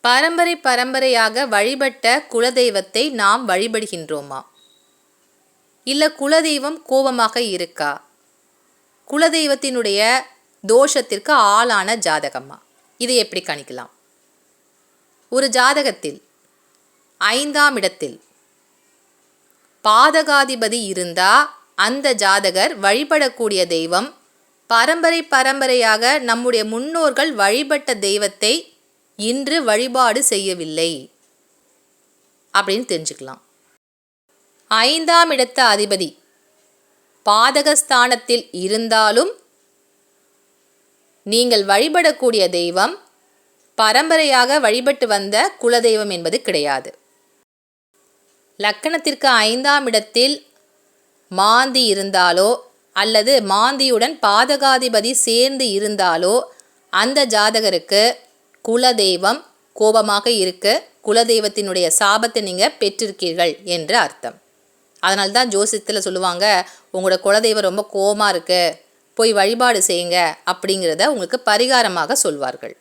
பரம்பரை பரம்பரையாக வழிபட்ட குலதெய்வத்தை நாம் வழிபடுகின்றோமா? இல்லை குலதெய்வம் கோபமாக இருக்கா? குலதெய்வத்தினுடைய தோஷத்திற்கு ஆளான ஜாதகமா? இதை எப்படி கணிக்கலாம்? ஒரு ஜாதகத்தில் 5ஆம் இடத்தில் பாதகாதிபதி இருந்தால் அந்த ஜாதகர் வழிபடக்கூடிய தெய்வம் பரம்பரை பரம்பரையாக நம்முடைய முன்னோர்கள் வழிபட்ட தெய்வத்தை இன்று வழிபாடு செய்யவில்லை அப்படின்னு தெரிஞ்சுக்கலாம். 5ஆம் இடத்து அதிபதி பாதகஸ்தானத்தில் இருந்தாலும் நீங்கள் வழிபடக்கூடிய தெய்வம் பரம்பரையாக வழிபட்டு வந்த குலதெய்வம் என்பது கிடையாது. லக்கணத்திற்கு 5ஆம் இடத்தில் மாந்தி இருந்தாலோ அல்லது மாந்தியுடன் பாதகாதிபதி சேர்ந்து இருந்தாலோ அந்த ஜாதகருக்கு குலதெய்வம் கோபமாக இருக்க குலதெய்வத்தினுடைய சாபத்தை நீங்கள் பெற்றிருக்கீர்கள் என்று அர்த்தம். அதனால்தான் ஜோசியத்தில் சொல்லுவாங்க, உங்களோட குலதெய்வம் ரொம்ப கோபமாக இருக்குது, போய் வழிபாடு செய்யுங்க அப்படிங்கிறத உங்களுக்கு பரிகாரமாக சொல்வார்கள்.